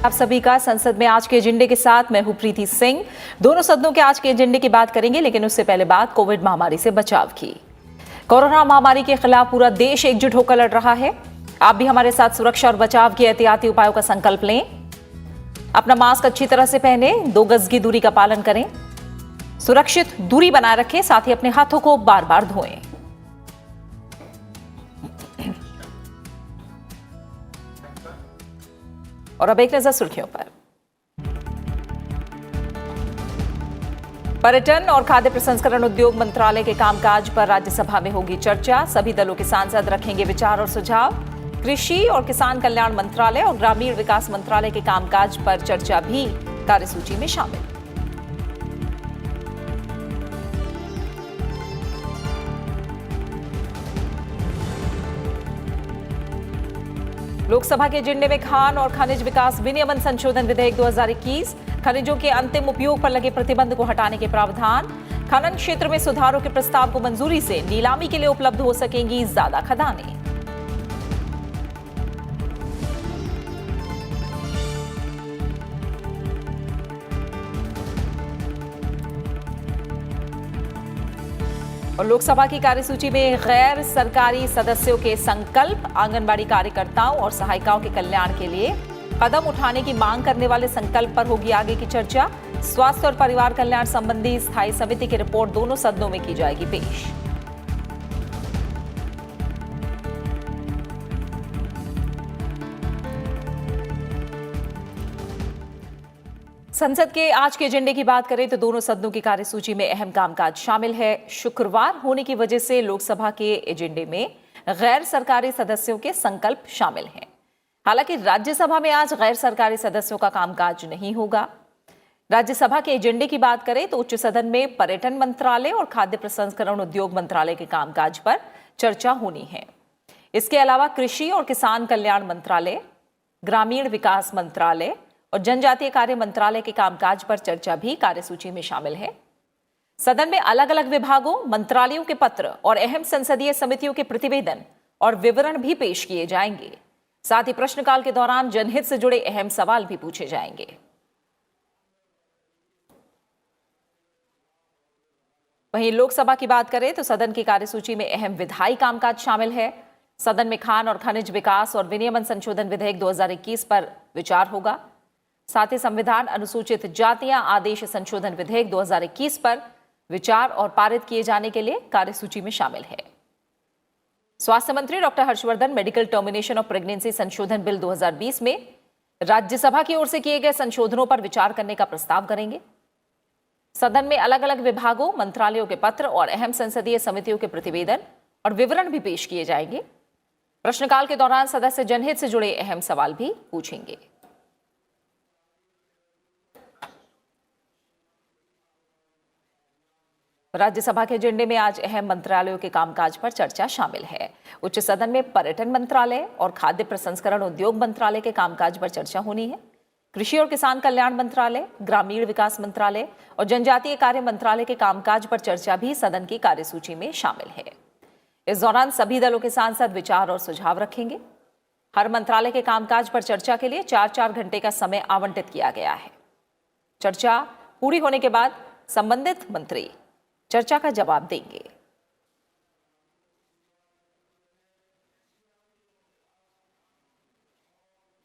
आप सभी का संसद में आज के एजेंडे के साथ मैं हूं प्रीति सिंह। दोनों सदनों के आज के एजेंडे की बात करेंगे, लेकिन उससे पहले बात कोविड महामारी से बचाव की। कोरोना महामारी के खिलाफ पूरा देश एकजुट होकर लड़ रहा है। आप भी हमारे साथ सुरक्षा और बचाव के एहतियाती उपायों का संकल्प लें। अपना मास्क अच्छी तरह से पहने, 2 गज की दूरी का पालन करें, सुरक्षित दूरी बनाए रखें, साथ ही अपने हाथों को बार बार धोएं। और अब एक नजर सुर्खियों पर। पर्यटन और खाद्य प्रसंस्करण उद्योग मंत्रालय के कामकाज पर राज्यसभा में होगी चर्चा। सभी दलों के सांसद रखेंगे विचार और सुझाव। कृषि और किसान कल्याण मंत्रालय और ग्रामीण विकास मंत्रालय के कामकाज पर चर्चा भी कार्यसूची में शामिल। लोकसभा के एजेंडे में खान और खनिज विकास विनियमन संशोधन विधेयक 2021, खनिजों के अंतिम उपयोग पर लगे प्रतिबंध को हटाने के प्रावधान। खनन क्षेत्र में सुधारों के प्रस्ताव को मंजूरी से नीलामी के लिए उपलब्ध हो सकेंगी ज्यादा खदानें। और लोकसभा की कार्यसूची में गैर सरकारी सदस्यों के संकल्प, आंगनबाड़ी कार्यकर्ताओं और सहायिकाओं के कल्याण के लिए कदम उठाने की मांग करने वाले संकल्प पर होगी आगे की चर्चा। स्वास्थ्य और परिवार कल्याण संबंधी स्थायी समिति की रिपोर्ट दोनों सदनों में की जाएगी पेश। संसद के आज के एजेंडे की बात करें तो दोनों सदनों की कार्यसूची में अहम कामकाज शामिल है। शुक्रवार होने की वजह से लोकसभा के एजेंडे में गैर सरकारी सदस्यों के संकल्प शामिल हैं। हालांकि राज्यसभा में आज गैर सरकारी सदस्यों का कामकाज नहीं होगा। राज्यसभा के एजेंडे की बात करें तो उच्च सदन में पर्यटन मंत्रालय और खाद्य प्रसंस्करण उद्योग मंत्रालय के कामकाज पर चर्चा होनी है। इसके अलावा कृषि और किसान कल्याण मंत्रालय, ग्रामीण विकास मंत्रालय और जनजातीय कार्य मंत्रालय के कामकाज पर चर्चा भी कार्यसूची में शामिल है। सदन में अलग अलग विभागों, मंत्रालयों के पत्र और अहम संसदीय समितियों के प्रतिवेदन और विवरण भी पेश किए जाएंगे। साथ ही प्रश्नकाल के दौरान जनहित से जुड़े अहम सवाल भी पूछे जाएंगे। वहीं लोकसभा की बात करें तो सदन की कार्यसूची में अहम विधायी कामकाज शामिल है। सदन में खान और खनिज विकास और विनियमन संशोधन विधेयक 2021 पर विचार होगा। साथ ही संविधान अनुसूचित जातियां आदेश संशोधन विधेयक 2021 पर विचार और पारित किए जाने के लिए कार्यसूची में शामिल है। स्वास्थ्य मंत्री doctor Harshvardhan medical termination of pregnancy संशोधन बिल 2020 में राज्यसभा की ओर से किए गए संशोधनों पर विचार करने का प्रस्ताव करेंगे। सदन में अलग अलग विभागों, मंत्रालयों के पत्र और अहम संसदीय समितियों के प्रतिवेदन और विवरण भी पेश किए जाएंगे। प्रश्नकाल के दौरान सदस्य जनहित से जुड़े अहम सवाल भी पूछेंगे। राज्यसभा के एजेंडे में आज अहम मंत्रालयों के कामकाज पर चर्चा शामिल है। उच्च सदन में पर्यटन मंत्रालय और खाद्य प्रसंस्करण उद्योग मंत्रालय के कामकाज पर चर्चा होनी है। कृषि और किसान कल्याण मंत्रालय, ग्रामीण विकास मंत्रालय और जनजातीय कार्य मंत्रालय के कामकाज पर चर्चा भी सदन की कार्यसूची में शामिल है। इस दौरान सभी दलों के सांसद विचार और सुझाव रखेंगे। हर मंत्रालय के कामकाज पर चर्चा के लिए 4-4 घंटे का समय आवंटित किया गया है। चर्चा पूरी होने के बाद संबंधित मंत्री चर्चा का जवाब देंगे।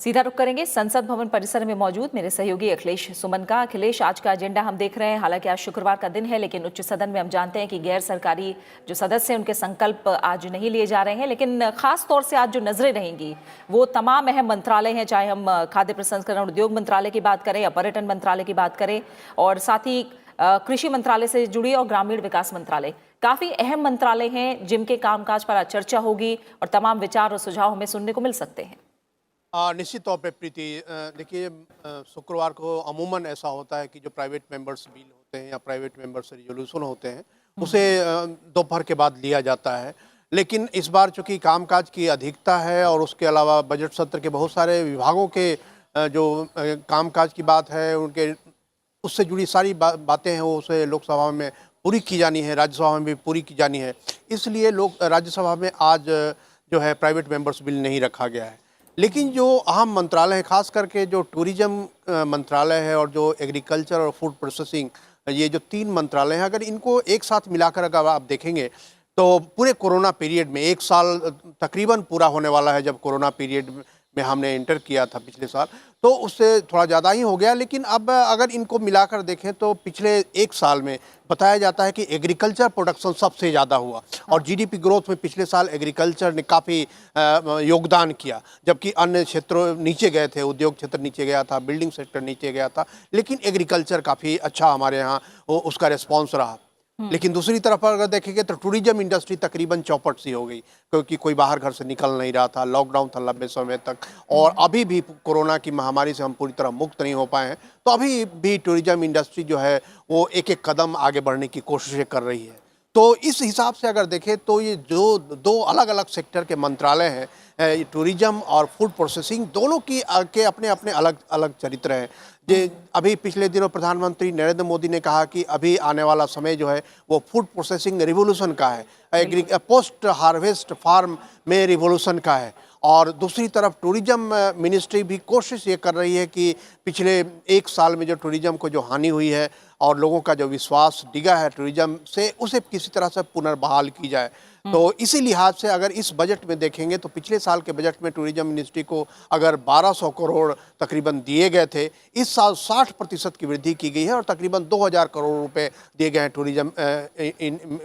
सीधा रुख करेंगे संसद भवन परिसर में मौजूद मेरे सहयोगी अखिलेश सुमन का। अखिलेश, आज का एजेंडा हम देख रहे हैं। हालांकि आज शुक्रवार का दिन है, लेकिन उच्च सदन में हम जानते हैं कि गैर सरकारी जो सदस्य हैं उनके संकल्प आज नहीं लिए जा रहे हैं। लेकिन खास तौर से आज जो नजरें रहेंगी वो तमाम अहम मंत्रालय हैं, चाहे हम खाद्य प्रसंस्करण उद्योग मंत्रालय की बात करें या पर्यटन मंत्रालय की बात करें, और साथ ही कृषि मंत्रालय से जुड़ी और ग्रामीण विकास मंत्रालय। काफी अहम मंत्रालय हैं जिनके कामकाज पर आज चर्चा होगी और तमाम विचार और सुझाव हमें सुनने को मिल सकते हैं। निश्चित तौर पे प्रीति, देखिए शुक्रवार को अमूमन ऐसा होता है कि जो प्राइवेट मेंबर्स बिल होते हैं या प्राइवेट मेंबर्स रिजोल्यूशन होते हैं उसे दोपहर के बाद लिया जाता है। लेकिन इस बार चूंकि कामकाज की अधिकता है और उसके अलावा बजट सत्र के बहुत सारे विभागों के जो कामकाज की बात है, उनके उससे जुड़ी सारी बातें हैं वो उसे लोकसभा में पूरी की जानी है, राज्यसभा में भी पूरी की जानी है। इसलिए राज्यसभा में आज जो है प्राइवेट मेंबर्स बिल नहीं रखा गया है। लेकिन जो अहम मंत्रालय है, खास करके जो टूरिज्म मंत्रालय है और जो एग्रीकल्चर और फूड प्रोसेसिंग, ये जो 3 मंत्रालय हैं, अगर इनको एक साथ मिलाकर अगर आप देखेंगे तो पूरे कोरोना पीरियड में 1 साल तकरीबन पूरा होने वाला है जब कोरोना पीरियड में हमने एंटर किया था पिछले साल, तो उससे थोड़ा ज़्यादा ही हो गया। लेकिन अब अगर इनको मिलाकर देखें तो पिछले 1 साल में बताया जाता है कि एग्रीकल्चर प्रोडक्शन सबसे ज़्यादा हुआ और जीडीपी ग्रोथ में पिछले साल एग्रीकल्चर ने काफ़ी योगदान किया, जबकि अन्य क्षेत्रों नीचे गए थे, उद्योग क्षेत्र नीचे गया था, बिल्डिंग सेक्टर नीचे गया था, लेकिन एग्रीकल्चर काफ़ी अच्छा हमारे यहाँ उसका रिस्पॉन्स रहा। लेकिन दूसरी तरफ अगर देखेंगे तो टूरिज्म इंडस्ट्री तकरीबन चौपट सी हो गई, क्योंकि कोई बाहर घर से निकल नहीं रहा था, लॉकडाउन था लंबे समय तक, और अभी भी कोरोना की महामारी से हम पूरी तरह मुक्त नहीं हो पाए हैं, तो अभी भी टूरिज्म इंडस्ट्री जो है वो एक एक कदम आगे बढ़ने की कोशिशें कर रही है। तो इस हिसाब से अगर देखें तो ये जो 2 अलग अलग सेक्टर के मंत्रालय हैं, टूरिज्म और फूड प्रोसेसिंग, दोनों की के अपने अपने अलग अलग चरित्र हैं। जे अभी पिछले दिनों प्रधानमंत्री नरेंद्र मोदी ने कहा कि अभी आने वाला समय जो है वो फूड प्रोसेसिंग रिवोल्यूशन का है, पोस्ट हार्वेस्ट फार्म में रिवोल्यूशन का है। और दूसरी तरफ टूरिज्म मिनिस्ट्री भी कोशिश ये कर रही है कि पिछले 1 साल में जो टूरिज्म को जो हानि हुई है और लोगों का जो विश्वास डिगा है टूरिज्म से, उसे किसी तरह से पुनर्बहाल की जाए। तो इसी लिहाज से अगर इस बजट में देखेंगे तो पिछले साल के बजट में टूरिज्म मिनिस्ट्री को अगर 1200 करोड़ तकरीबन दिए गए थे, इस साल 60% की वृद्धि की गई है और तकरीबन 2000 करोड़ रुपए दिए गए हैं टूरिज्म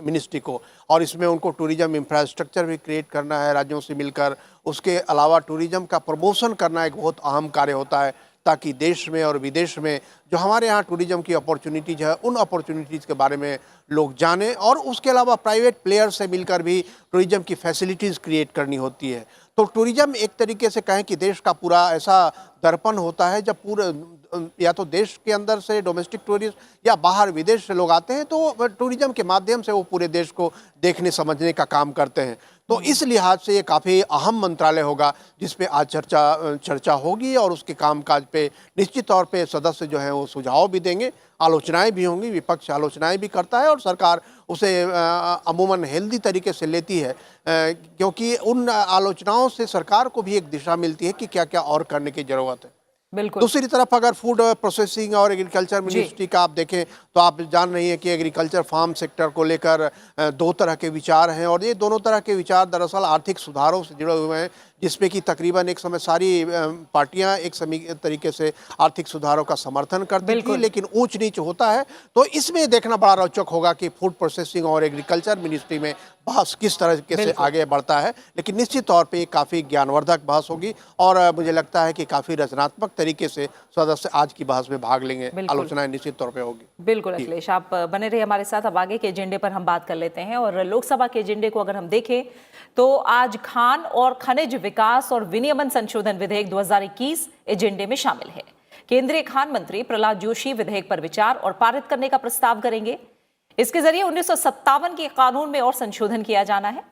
मिनिस्ट्री को। और इसमें उनको टूरिज्म इंफ्रास्ट्रक्चर भी क्रिएट करना है राज्यों से मिलकर, उसके अलावा टूरिज्म का प्रमोशन करना एक बहुत अहम कार्य होता है, ताकि देश में और विदेश में जो हमारे यहाँ टूरिज्म की अपॉर्चुनिटीज़ है उन अपॉर्चुनिटीज़ के बारे में लोग जानें, और उसके अलावा प्राइवेट प्लेयर से मिलकर भी टूरिज्म की फैसिलिटीज़ क्रिएट करनी होती है। तो टूरिज्म एक तरीके से कहें कि देश का पूरा ऐसा दर्पण होता है, जब पूरे या तो देश के अंदर से डोमेस्टिक टूरिस्ट या बाहर विदेश से लोग आते हैं तो टूरिज्म के माध्यम से वो पूरे देश को देखने समझने का काम करते हैं। तो इस लिहाज से ये काफ़ी अहम मंत्रालय होगा जिस पे आज चर्चा होगी, और उसके कामकाज पे निश्चित तौर पे सदस्य जो हैं वो सुझाव भी देंगे, आलोचनाएं भी होंगी, विपक्ष आलोचनाएं भी करता है और सरकार उसे अमूमन हेल्दी तरीके से लेती है, क्योंकि उन आलोचनाओं से सरकार को भी एक दिशा मिलती है कि क्या क्या और करने की ज़रूरत है। बिल्कुल। दूसरी तरफ अगर फूड प्रोसेसिंग और एग्रीकल्चर मिनिस्ट्री का आप देखें तो आप जान रही हैं कि एग्रीकल्चर फार्म सेक्टर को लेकर 2 तरह के विचार हैं, और ये दोनों तरह के विचार दरअसल आर्थिक सुधारों से जुड़े हुए हैं, जिसमें कि तकरीबन एक समय सारी पार्टियां एक तरीके से आर्थिक सुधारों का समर्थन करती थी, लेकिन ऊंच नीच होता है। तो इसमें देखना बड़ा रोचक होगा कि फूड प्रोसेसिंग और एग्रीकल्चर मिनिस्ट्री में बहस किस तरह से आगे बढ़ता है, लेकिन निश्चित तौर पे काफ़ी ज्ञानवर्धक बहस होगी, और मुझे लगता है कि काफ़ी रचनात्मक तरीके से सदस्य आज की बहस में भाग लेंगे, आलोचनाएं निश्चित तौर पे होगी। बिल्कुल अखिलेश, आप बने रहिए हमारे साथ। अब आगे के एजेंडे पर हम बात कर लेते हैं, और लोकसभा के एजेंडे को अगर हम देखें तो आज खान और खनिज विकास और विनियमन संशोधन विधेयक 2021 एजेंडे में शामिल है। केंद्रीय खान मंत्री प्रहलाद जोशी विधेयक पर विचार और पारित करने का प्रस्ताव करेंगे। इसके जरिए 1957 के कानून में और संशोधन किया जाना है।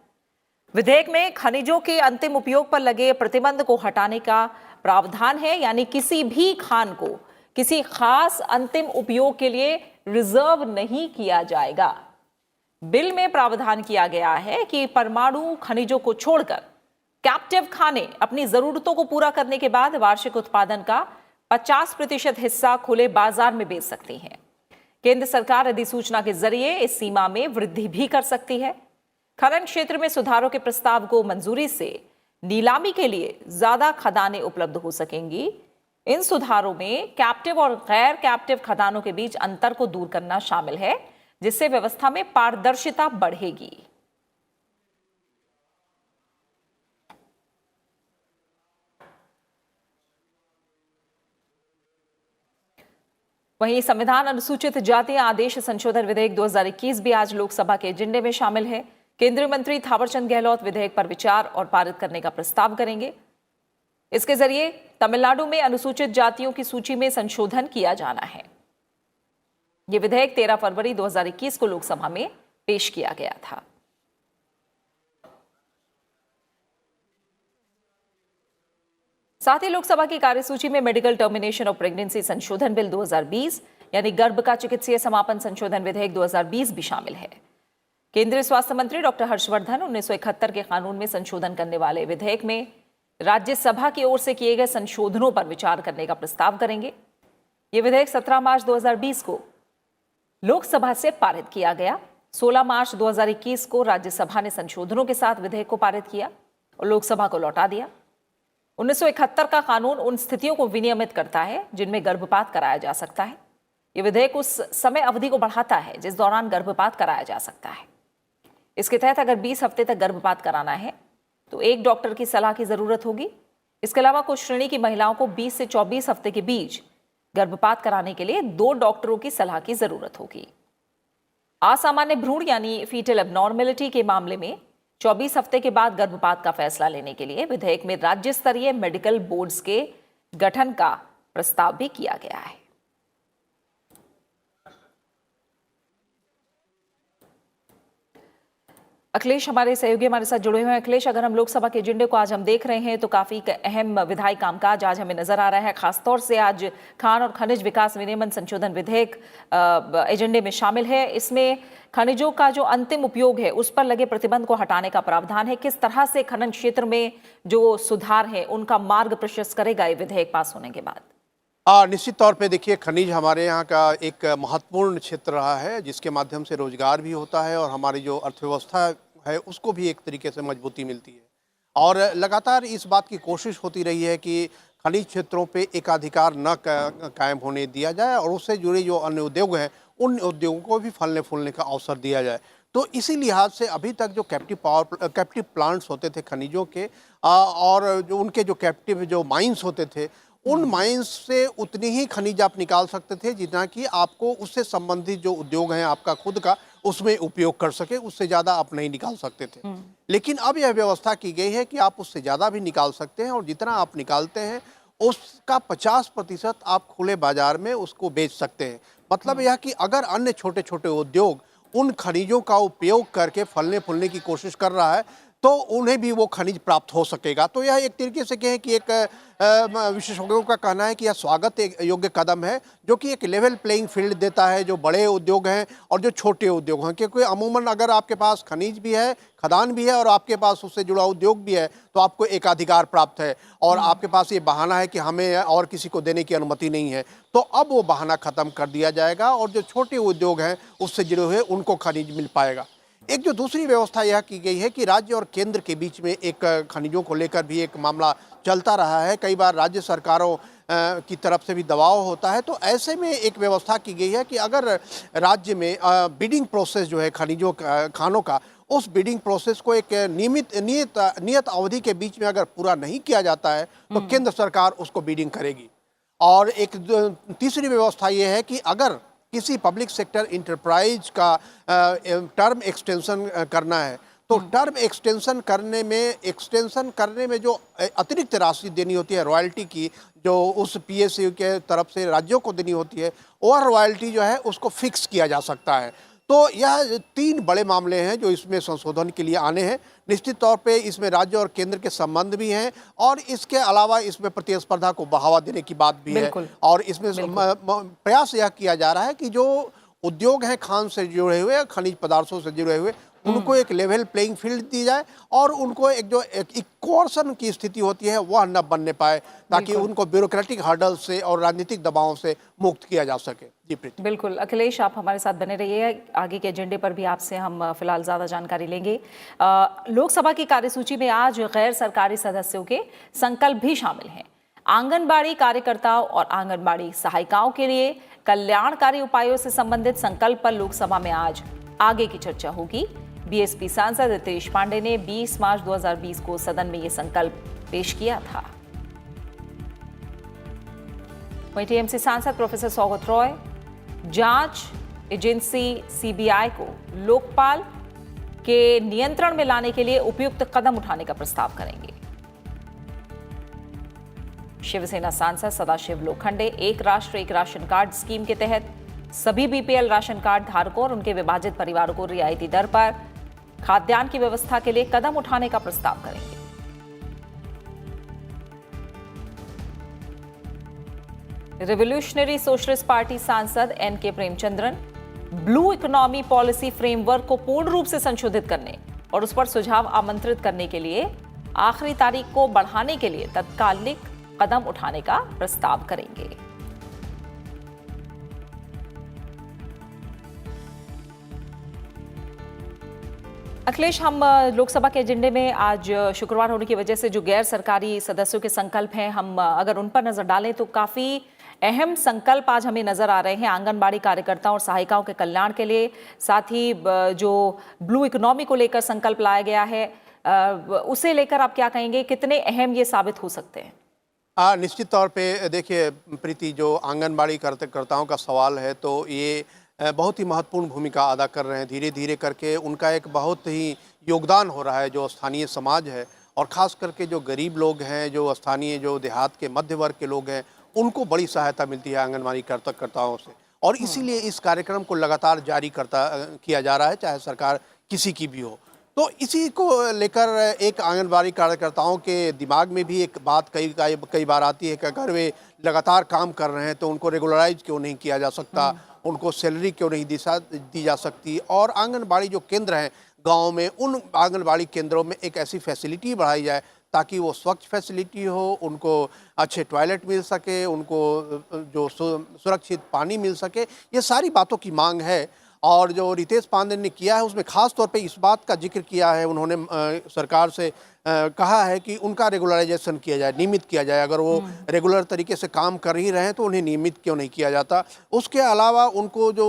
विधेयक में खनिजों के अंतिम उपयोग पर लगे प्रतिबंध को हटाने का प्रावधान है, यानी किसी भी खान को किसी खास अंतिम उपयोग के लिए रिजर्व नहीं किया जाएगा। बिल में प्रावधान किया गया है कि परमाणु खनिजों को छोड़कर कैप्टिव खानें अपनी जरूरतों को पूरा करने के बाद वार्षिक उत्पादन का 50% हिस्सा खुले बाजार में बेच सकती हैं। केंद्र सरकार अधिसूचना के जरिए इस सीमा में वृद्धि भी कर सकती है। खनन क्षेत्र में सुधारों के प्रस्ताव को मंजूरी से नीलामी के लिए ज्यादा खदानें उपलब्ध हो सकेंगी। इन सुधारों में कैप्टिव और गैर कैप्टिव खदानों के बीच अंतर को दूर करना शामिल है, जिससे व्यवस्था में पारदर्शिता बढ़ेगी। वहीं संविधान अनुसूचित जाति आदेश संशोधन विधेयक 2021 भी आज लोकसभा के एजेंडे में शामिल है। केंद्रीय मंत्री थावरचंद गहलोत विधेयक पर विचार और पारित करने का प्रस्ताव करेंगे। इसके जरिए तमिलनाडु में अनुसूचित जातियों की सूची में संशोधन किया जाना है। यह विधेयक 13 फरवरी 2021 को लोकसभा में पेश किया गया था। साथ ही लोकसभा की कार्यसूची में मेडिकल टर्मिनेशन ऑफ प्रेगनेंसी संशोधन बिल 2020 यानी गर्भ का चिकित्सीय समापन संशोधन विधेयक 2020 भी शामिल है। केंद्रीय स्वास्थ्य मंत्री डॉक्टर हर्षवर्धन 1971 के कानून में संशोधन करने वाले विधेयक में राज्यसभा की ओर से किए गए संशोधनों पर विचार करने का प्रस्ताव करेंगे। ये विधेयक 17 मार्च 2020 को लोकसभा से पारित किया गया। 16 मार्च 2021 को राज्यसभा ने संशोधनों के साथ विधेयक को पारित किया और लोकसभा को लौटा दिया। 1971 का कानून उन स्थितियों को विनियमित करता है जिनमें गर्भपात कराया जा सकता है। यह विधेयक उस समय अवधि को बढ़ाता है जिस दौरान गर्भपात कराया जा सकता है। इसके तहत अगर 20 हफ्ते तक गर्भपात कराना है तो एक डॉक्टर की सलाह की जरूरत होगी। इसके अलावा कुछ श्रेणी की महिलाओं को 20 से 24 हफ्ते के बीच गर्भपात कराने के लिए 2 डॉक्टरों की सलाह की जरूरत होगी। असामान्य भ्रूण यानी फीटल एबनॉर्मेलिटी के मामले में 24 हफ्ते के बाद गर्भपात का फैसला लेने के लिए विधेयक में राज्य स्तरीय मेडिकल बोर्ड्स के गठन का प्रस्ताव भी किया गया है। अखिलेश हमारे सहयोगी हमारे साथ जुड़े हुए हैं। अखिलेश, अगर हम लोकसभा के एजेंडे को आज हम देख रहे हैं तो काफी अहम विधायी कामकाज आज हमें नजर आ रहा है। खासतौर से आज खान और खनिज विकास विनियमन संशोधन विधेयक एजेंडे में शामिल है। इसमें खनिजों का जो अंतिम उपयोग है उस पर लगे प्रतिबंध को हटाने का प्रावधान है। किस तरह से खनन क्षेत्र में जो सुधार है उनका मार्ग प्रशस्त करेगा ये विधेयक पास होने के बाद? निश्चित तौर पे देखिए, खनिज हमारे यहाँ का एक महत्वपूर्ण क्षेत्र रहा है जिसके माध्यम से रोजगार भी होता है और हमारी जो अर्थव्यवस्था है उसको भी एक तरीके से मजबूती मिलती है। और लगातार इस बात की कोशिश होती रही है कि खनिज क्षेत्रों पे एकाधिकार न कायम होने दिया जाए और उससे जुड़े जो अन्य उद्योग हैं उन उद्योगों को भी फलने फूलने का अवसर दिया जाए। तो इसी लिहाज से अभी तक जो कैप्टिव प्लांट्स होते थे खनिजों के और जो उनके जो कैप्टिव जो माइंस होते थे उन माइंस से उतनी ही खनिज आप निकाल सकते थे जितना कि आपको उससे संबंधित जो उद्योग हैं आपका खुद का उसमें उपयोग कर सके, उससे ज़्यादा आप नहीं निकाल सकते थे। लेकिन अब यह व्यवस्था की गई है कि आप उससे ज़्यादा भी निकाल सकते हैं और जितना आप निकालते हैं उसका 50% आप खुले बाजार में उसको बेच सकते हैं। मतलब यह कि अगर अन्य छोटे छोटे उद्योग उन खनिजों का उपयोग करके फलने फूलने की कोशिश कर रहा है तो उन्हें भी वो खनिज प्राप्त हो सकेगा। तो यह एक तरीके से कहें कि एक विशेषज्ञों का कहना है कि यह स्वागत योग्य कदम है जो कि एक लेवल प्लेइंग फील्ड देता है जो बड़े उद्योग हैं और जो छोटे उद्योग हैं। क्योंकि अमूमन अगर आपके पास खनिज भी है, खदान भी है और आपके पास उससे जुड़ा उद्योग भी है तो आपको एकाधिकार प्राप्त है और आपके पास ये बहाना है कि हमें और किसी को देने की अनुमति नहीं है। तो अब वो बहाना खत्म कर दिया जाएगा और जो छोटे उद्योग हैं उससे जुड़े हुए उनको खनिज मिल पाएगा। एक जो दूसरी व्यवस्था यह की गई है कि राज्य और केंद्र के बीच में एक खनिजों को लेकर भी एक मामला चलता रहा है। कई बार राज्य सरकारों की तरफ से भी दबाव होता है। तो ऐसे में एक व्यवस्था की गई है कि अगर राज्य में बिडिंग प्रोसेस जो है खनिजों खानों का, उस बिडिंग प्रोसेस को एक नियत अवधि के बीच में अगर पूरा नहीं किया जाता है तो केंद्र सरकार उसको बिडिंग करेगी। और एक तीसरी व्यवस्था ये है कि अगर किसी पब्लिक सेक्टर इंटरप्राइज का टर्म एक्सटेंशन करना है तो टर्म एक्सटेंशन करने में जो अतिरिक्त राशि देनी होती है रॉयल्टी की, जो उस पीएसयू के तरफ से राज्यों को देनी होती है, और रॉयल्टी जो है उसको फिक्स किया जा सकता है। तो यह 3 बड़े मामले हैं जो इसमें संशोधन के लिए आने हैं। निश्चित तौर पे इसमें राज्य और केंद्र के संबंध भी हैं और इसके अलावा इसमें प्रतिस्पर्धा को बढ़ावा देने की बात भी है। और इसमें प्रयास यह किया जा रहा है कि जो उद्योग हैं खान से जुड़े हुए, खनिज पदार्थों से जुड़े हुए, उनको एक लेवल प्लेइंग फील्ड दी जाए और उनको एक जो इक्वेशन की स्थिति होती है वह न बनने पाए ताकि उनको ब्यूरोक्रेटिक हर्डल से और राजनीतिक दबावों से मुक्त किया जा सके। जी प्रीति। बिल्कुल अखिलेश, आप हमारे साथ बने रहिए। आगे के एजेंडे पर भी आपसे हम फिलहाल ज़्यादा जानकारी लेंगे। लोकसभा की कार्यसूची में आज गैर सरकारी सदस्यों के संकल्प भी शामिल हैं। आंगनबाड़ी कार्यकर्ताओं और आंगनबाड़ी सहायिकाओं के लिए कल्याणकारी उपायों से संबंधित संकल्प पर लोकसभा में आज आगे की चर्चा होगी। बीएसपी सांसद रितेश पांडे ने 20 मार्च 2020 को सदन में यह संकल्प पेश किया था। वहीं टीएमसी सांसद प्रोफेसर सौगत रॉय जांच एजेंसी सीबीआई को लोकपाल के नियंत्रण में लाने के लिए उपयुक्त कदम उठाने का प्रस्ताव करेंगे। शिवसेना सांसद सदाशिव लोखंडे एक राष्ट्र एक राशन कार्ड स्कीम के तहत सभी बीपीएल राशन कार्ड धारकों और उनके विभाजित परिवारों को रियायती दर पर खाद्यान्न की व्यवस्था के लिए कदम उठाने का प्रस्ताव करेंगे। रिवोल्यूशनरी सोशलिस्ट पार्टी सांसद N K Premachandran blue economy policy framework को पूर्ण रूप से संशोधित करने और उस पर सुझाव आमंत्रित करने के लिए आखिरी तारीख को बढ़ाने के लिए तत्कालिक कदम उठाने का प्रस्ताव करेंगे। अखिलेश, हम लोकसभा के एजेंडे में आज शुक्रवार होने की वजह से जो गैर सरकारी सदस्यों के संकल्प हैं, हम अगर उन पर नजर डालें तो काफी अहम संकल्प आज हमें नजर आ रहे हैं आंगनबाड़ी कार्यकर्ताओं और सहायिकाओं के कल्याण के लिए। साथ ही जो ब्लू इकोनॉमी को लेकर संकल्प लाया गया है, उसे लेकर आप क्या कहेंगे, कितने अहम ये साबित हो सकते हैं? निश्चित तौर पे देखिए प्रीति, जो आंगनबाड़ी कार्यकर्ताओं का सवाल है तो ये बहुत ही महत्वपूर्ण भूमिका अदा कर रहे हैं। धीरे धीरे करके उनका एक बहुत ही योगदान हो रहा है जो स्थानीय समाज है, और ख़ास करके जो गरीब लोग हैं, जो स्थानीय जो देहात के मध्य वर्ग के लोग हैं, उनको बड़ी सहायता मिलती है आंगनबाड़ी कार्यकर्ताओं से। और इसीलिए इस कार्यक्रम को लगातार जारी किया जा रहा है, चाहे सरकार किसी की भी हो। तो इसी को लेकर एक आंगनबाड़ी कार्यकर्ताओं के दिमाग में भी एक बात कई बार आती है कि अगर वे लगातार काम कर रहे हैं तो उनको रेगुलराइज क्यों नहीं किया जा सकता, उनको सैलरी क्यों नहीं दी जा सकती। और आंगनबाड़ी जो केंद्र हैं गांव में, उन आंगनबाड़ी केंद्रों में एक ऐसी फैसिलिटी बढ़ाई जाए ताकि वो स्वच्छ फैसिलिटी हो, उनको अच्छे टॉयलेट मिल सके, उनको जो सुरक्षित पानी मिल सके। ये सारी बातों की मांग है। और जो रितेश पांडेय ने किया है उसमें खास तौर पे इस बात का जिक्र किया है, उन्होंने सरकार से कहा है कि उनका रेगुलराइजेशन किया जाए, नियमित किया जाए। अगर वो रेगुलर तरीके से काम कर ही रहे हैं तो उन्हें नियमित क्यों नहीं किया जाता। उसके अलावा उनको जो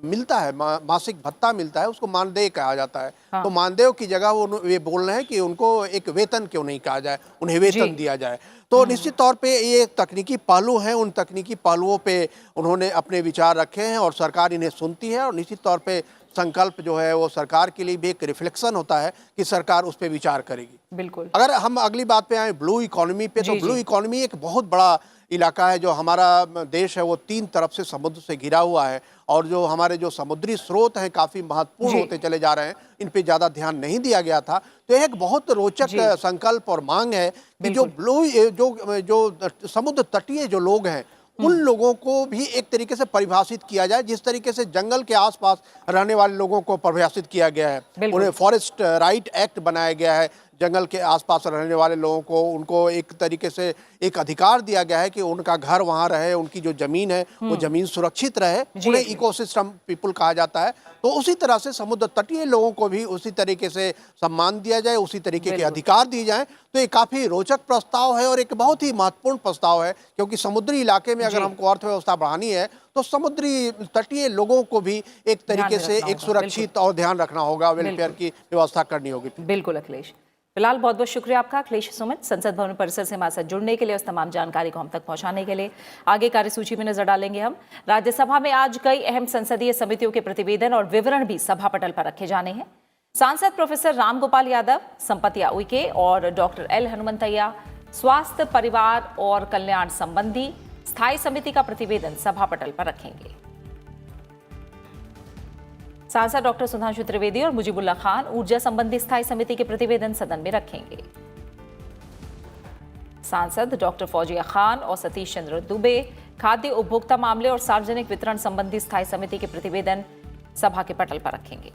मिलता है मासिक भत्ता मिलता है, उसको मानदेय कहा जाता है। तो मानदेय की जगह वे बोल रहे हैं कि उनको एक वेतन क्यों नहीं कहा जाए, उन्हें वेतन दिया जाए। तो निश्चित तौर पे ये तकनीकी पहलू हैं, उन तकनीकी पहलुओं पे उन्होंने अपने विचार रखे हैं और सरकार इन्हें सुनती है। और निश्चित तौर पे संकल्प जो है वो सरकार के लिए भी एक रिफ्लेक्शन होता है कि सरकार उस पर विचार करेगी। बिल्कुल। अगर हम अगली बात पे आए ब्लू इकोनॉमी पे, तो ब्लू इकोनॉमी एक बहुत बड़ा इलाका है। जो हमारा देश है वो 3 तरफ से समुद्र से घिरा हुआ है, और जो हमारे जो समुद्री स्रोत हैं काफ़ी महत्वपूर्ण होते चले जा रहे हैं, इन पे ज़्यादा ध्यान नहीं दिया गया था। तो एक बहुत रोचक संकल्प और मांग है कि जो ब्लू जो समुद्र तटीय जो लोग हैं, उन लोगों को भी एक तरीके से परिभाषित किया जाए, जिस तरीके से जंगल के आसपास रहने वाले लोगों को परिभाषित किया गया है। उन्हें फॉरेस्ट राइट एक्ट बनाया गया है। जंगल के आसपास रहने वाले लोगों को, उनको एक तरीके से एक अधिकार दिया गया है कि उनका घर वहाँ रहे, उनकी जो जमीन है वो जमीन सुरक्षित रहे। उन्हें इकोसिस्टम पीपल कहा जाता है। तो उसी तरह से समुद्र तटीय लोगों को भी उसी तरीके से सम्मान दिया जाए, उसी तरीके के अधिकार दिए जाएं। तो ये काफ़ी रोचक प्रस्ताव है और एक बहुत ही महत्वपूर्ण प्रस्ताव है, क्योंकि समुद्री इलाके में अगर हमको अर्थव्यवस्था बढ़ानी है तो समुद्री तटीय लोगों को भी एक तरीके से एक सुरक्षित और ध्यान रखना होगा, वेलफेयर की व्यवस्था करनी होगी। बिल्कुल अखिलेश, फिलहाल बहुत बहुत शुक्रिया आपका अखिलेश सुमित, संसद भवन परिसर से हमारे साथ जुड़ने के लिए, उस तमाम जानकारी को हम तक पहुंचाने के लिए। आगे कार्यसूची में नजर डालेंगे हम। राज्यसभा में आज कई अहम संसदीय समितियों के प्रतिवेदन और विवरण भी सभा पटल पर रखे जाने हैं। सांसद प्रोफेसर रामगोपाल यादव, संपतिया उइके और डॉक्टर एल हनुमंतैया स्वास्थ्य, परिवार और कल्याण संबंधी स्थायी समिति का प्रतिवेदन सभा पटल पर रखेंगे। सांसद डॉक्टर सुधांशु त्रिवेदी और मुजीबुल्लाह खान ऊर्जा संबंधी स्थायी समिति के प्रतिवेदन सदन में रखेंगे। सांसद डॉक्टर फौजिया खान और सतीश चंद्र दुबे खाद्य उपभोक्ता मामले और सार्वजनिक वितरण संबंधी स्थायी समिति के प्रतिवेदन सभा के पटल पर रखेंगे।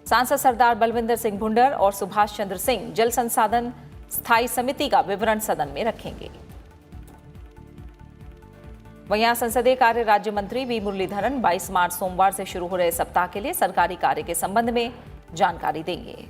सांसद सरदार बलविंदर सिंह भुंडर और सुभाष चंद्र सिंह जल संसाधन स्थायी समिति का विवरण सदन में रखेंगे। वहीं संसदीय कार्य राज्य मंत्री वी मुरलीधरन 22 मार्च सोमवार से शुरू हो रहे सप्ताह के लिए सरकारी कार्य के संबंध में जानकारी देंगे।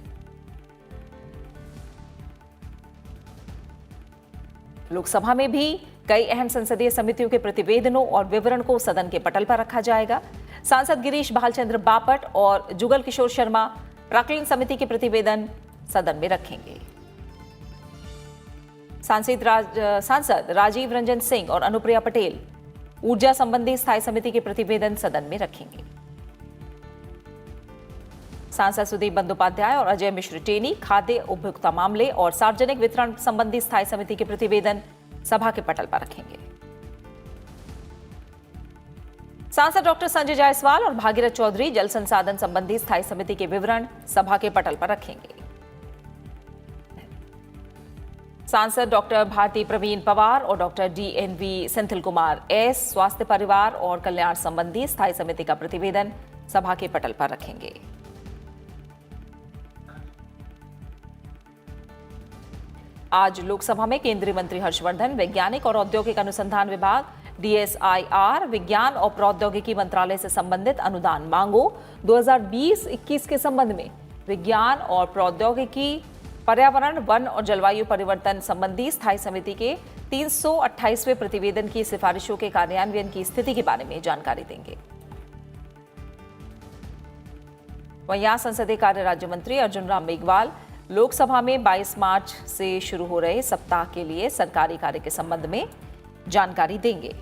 लोकसभा में भी कई अहम संसदीय समितियों के प्रतिवेदनों और विवरण को सदन के पटल पर रखा जाएगा। सांसद गिरीश भालचंद्र बापट और जुगल किशोर शर्मा प्राक्कलन समिति के प्रतिवेदन सदन में रखेंगे। सांसद राजीव रंजन सिंह और अनुप्रिया पटेल ऊर्जा संबंधी स्थायी समिति के प्रतिवेदन सदन में रखेंगे। सांसद सुदीप बंदोपाध्याय और अजय मिश्र टेनी खाद्य उपभोक्ता मामले और सार्वजनिक वितरण संबंधी स्थायी समिति के प्रतिवेदन सभा के पटल पर रखेंगे। सांसद डॉक्टर संजय जायसवाल और भागीरथ चौधरी जल संसाधन संबंधी स्थायी समिति के विवरण सभा के पटल पर रखेंगे। सांसद डॉक्टर भारती प्रवीण पवार और doctor DNV Senthil Kumar S स्वास्थ्य, परिवार और कल्याण संबंधी स्थायी समिति का प्रतिवेदन सभा के पटल पर रखेंगे। आज लोकसभा में केंद्रीय मंत्री हर्षवर्धन वैज्ञानिक और औद्योगिक अनुसंधान विभाग DSIR विज्ञान और प्रौद्योगिकी मंत्रालय से संबंधित अनुदान मांगों 2020-21 के संबंध में विज्ञान और प्रौद्योगिकी, पर्यावरण, वन और जलवायु परिवर्तन संबंधी स्थायी समिति के 328वें प्रतिवेदन की सिफारिशों के कार्यान्वयन की स्थिति के बारे में जानकारी देंगे। वहीं संसदीय कार्य राज्य मंत्री अर्जुन राम मेघवाल लोकसभा में 22 मार्च से शुरू हो रहे सप्ताह के लिए सरकारी कार्य के संबंध में जानकारी देंगे।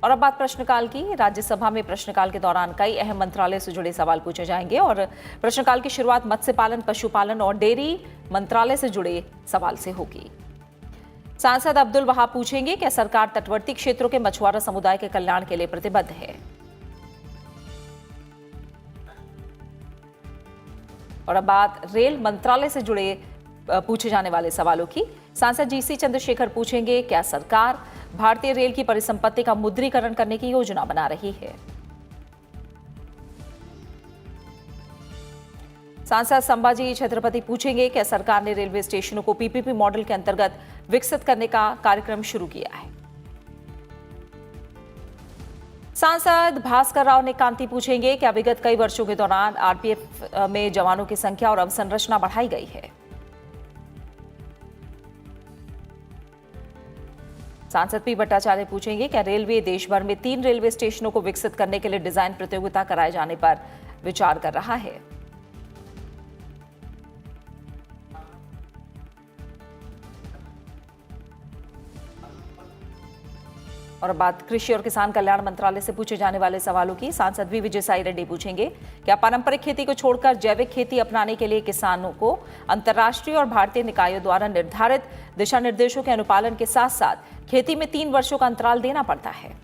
और अब बात प्रश्नकाल की। राज्यसभा में प्रश्नकाल के दौरान कई अहम मंत्रालय से जुड़े सवाल पूछे जाएंगे और प्रश्नकाल की शुरुआत मत्स्य पालन, पशुपालन और डेयरी मंत्रालय से जुड़े सवाल से होगी। सांसद अब्दुल वहाब पूछेंगे क्या सरकार तटवर्ती क्षेत्रों के मछुआरा समुदाय के कल्याण के लिए प्रतिबद्ध है। और अब बात रेल मंत्रालय से जुड़े पूछे जाने वाले सवालों की। सांसद GC चंद्रशेखर पूछेंगे क्या सरकार भारतीय रेल की परिसंपत्ति का मुद्रीकरण करने की योजना बना रही है। सांसद संभाजी छत्रपति पूछेंगे क्या सरकार ने रेलवे स्टेशनों को PPP मॉडल के अंतर्गत विकसित करने का कार्यक्रम शुरू किया है। सांसद भास्कर राव नेकांती पूछेंगे क्या विगत कई वर्षों के दौरान RPF में जवानों की संख्या और अवसंरचना बढ़ाई गई है। सांसद P भट्टाचार्य पूछेंगे क्या रेलवे देश भर में 3 रेलवे स्टेशनों को विकसित करने के लिए डिजाइन प्रतियोगिता कराए जाने पर विचार कर रहा है। और बात कृषि और किसान कल्याण मंत्रालय से पूछे जाने वाले सवालों की। सांसद V विजयसाई रेड्डी पूछेंगे क्या पारंपरिक खेती को छोड़कर जैविक खेती अपनाने के लिए किसानों को अंतर्राष्ट्रीय और भारतीय निकायों द्वारा निर्धारित दिशा निर्देशों के अनुपालन के साथ साथ खेती में 3 वर्षों का अंतराल देना पड़ता है।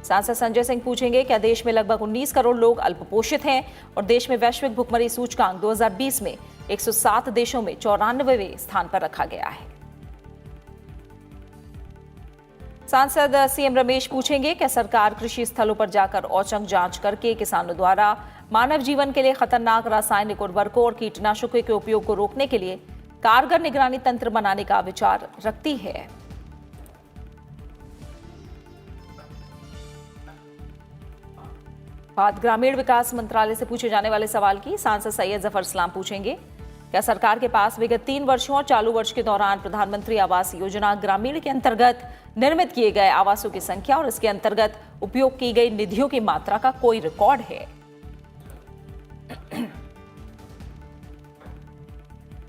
सांसद संजय सिंह पूछेंगे क्या देश में लगभग 19 करोड़ लोग अल्पपोषित हैं और देश में वैश्विक भुखमरी सूचकांक 2020 में 107 देशों में 94वें स्थान पर रखा गया है। सांसद CM रमेश पूछेंगे क्या सरकार कृषि स्थलों पर जाकर औचक जांच करके किसानों द्वारा मानव जीवन के लिए खतरनाक रासायनिक उर्वरकों और कीटनाशकों के उपयोग को रोकने के लिए कारगर निगरानी तंत्र बनाने का विचार रखती है। बात ग्रामीण विकास मंत्रालय से पूछे जाने वाले सवाल की। सांसद सैयद जफर इस्लाम पूछेंगे क्या सरकार के पास विगत 3 वर्षों और चालू वर्ष के दौरान प्रधानमंत्री आवास योजना ग्रामीण के अंतर्गत निर्मित किए गए आवासों की संख्या और इसके अंतर्गत उपयोग की गई निधियों की मात्रा का कोई रिकॉर्ड है।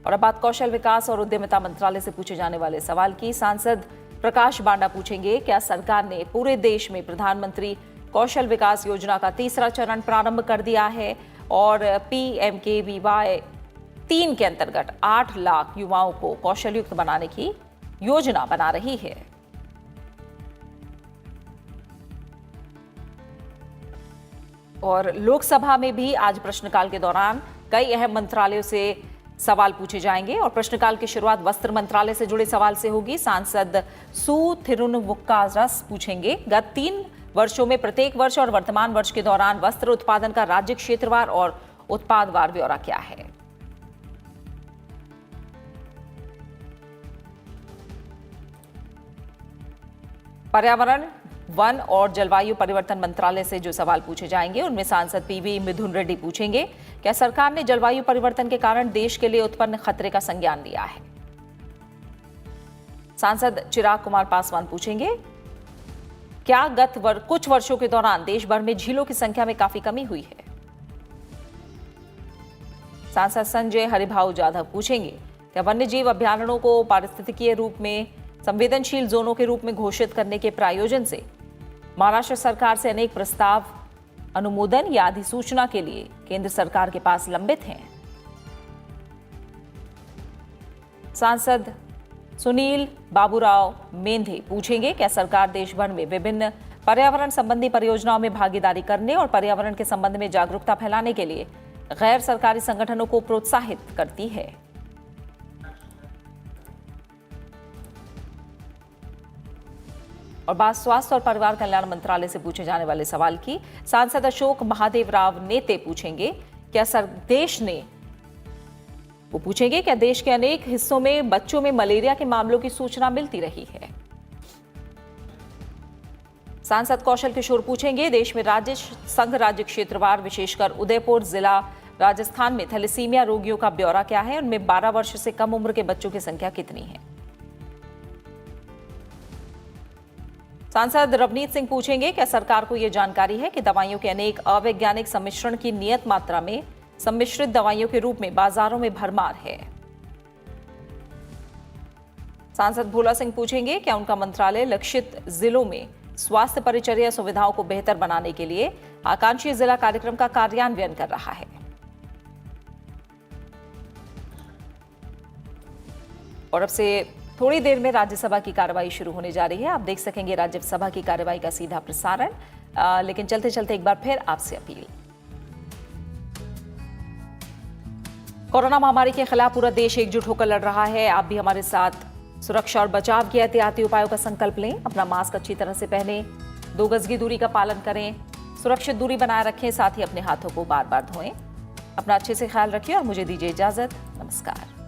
और अब बात कौशल विकास और उद्यमिता मंत्रालय से पूछे जाने वाले सवाल की। सांसद प्रकाश बांडा पूछेंगे क्या सरकार ने पूरे देश में प्रधानमंत्री कौशल विकास योजना का 3रा चरण प्रारंभ कर दिया है और PMKVY 3 के अंतर्गत 8 लाख युवाओं को कौशल युक्त बनाने की योजना बना रही है। और लोकसभा में भी आज प्रश्नकाल के दौरान कई अहम मंत्रालयों से सवाल पूछे जाएंगे और प्रश्नकाल की शुरुआत वस्त्र मंत्रालय से जुड़े सवाल से होगी। सांसद सु थिरुनवुक्कारस पूछेंगे गत 3 वर्षों में प्रत्येक वर्ष और वर्तमान वर्ष के दौरान वस्त्र उत्पादन का राज्य क्षेत्रवार और उत्पादवार ब्यौरा क्या है। पर्यावरण, वन और जलवायु परिवर्तन मंत्रालय से जो सवाल पूछे जाएंगे उनमें सांसद PV मिथुन रेड्डी पूछेंगे क्या सरकार ने जलवायु परिवर्तन के कारण देश के लिए उत्पन्न खतरे का संज्ञान लिया है। सांसद चिराग कुमार पासवान पूछेंगे क्या गत कुछ वर्षों के दौरान देश भर में झीलों की संख्या में काफी कमी हुई है। सांसद संजय हरिभाऊ जाधव पूछेंगे क्या वन्यजीव अभयारण्यों को पारिस्थितिकीय रूप में संवेदनशील जोनों के रूप में घोषित करने के प्रायोजन से महाराष्ट्र सरकार से अनेक प्रस्ताव अनुमोदन या अधिसूचना के लिए केंद्र सरकार के पास लंबित हैं। सांसद सुनील बाबूराव मेंधे पूछेंगे क्या सरकार देश भर में विभिन्न पर्यावरण संबंधी परियोजनाओं में भागीदारी करने और पर्यावरण के संबंध में जागरूकता फैलाने के लिए गैर सरकारी संगठनों को प्रोत्साहित करती है। और बात स्वास्थ्य और परिवार कल्याण मंत्रालय से पूछे जाने वाले सवाल की। सांसद अशोक महादेव राव नेते पूछेंगे क्या देश के अनेक हिस्सों में बच्चों में मलेरिया के मामलों की सूचना मिलती रही है। सांसद कौशल किशोर पूछेंगे देश में राज्य संघ राज्य क्षेत्रवार विशेषकर उदयपुर जिला राजस्थान में थैलेसीमिया रोगियों का ब्यौरा क्या है, उनमें 12 वर्ष से कम उम्र के बच्चों की संख्या कितनी है। सांसद रवनीत सिंह पूछेंगे क्या सरकार को यह जानकारी है कि दवाइयों के अनेक अवैज्ञानिक सम्मिश्रण की नियत मात्रा में सम्मिश्रित दवाइयों के रूप में बाजारों में भरमार है। सांसद भोला सिंह पूछेंगे क्या उनका मंत्रालय लक्षित जिलों में स्वास्थ्य परिचर्या सुविधाओं को बेहतर बनाने के लिए आकांक्षी जिला कार्यक्रम का कार्यान्वयन कर रहा है। और अब से थोड़ी देर में राज्यसभा की कार्रवाई शुरू होने जा रही है। आप देख सकेंगे राज्यसभा की कार्रवाई का सीधा प्रसारण। लेकिन चलते चलते एक बार फिर आपसे अपील। कोरोना महामारी के खिलाफ पूरा देश एकजुट होकर लड़ रहा है। आप भी हमारे साथ सुरक्षा और बचाव के एहतियाती उपायों का संकल्प लें। अपना मास्क अच्छी तरह से पहनें, 2 गज की दूरी का पालन करें, सुरक्षित दूरी बनाए रखें, साथ ही अपने हाथों को बार बार धोएं। अपना अच्छे से ख्याल रखिए और मुझे दीजिए इजाजत। नमस्कार।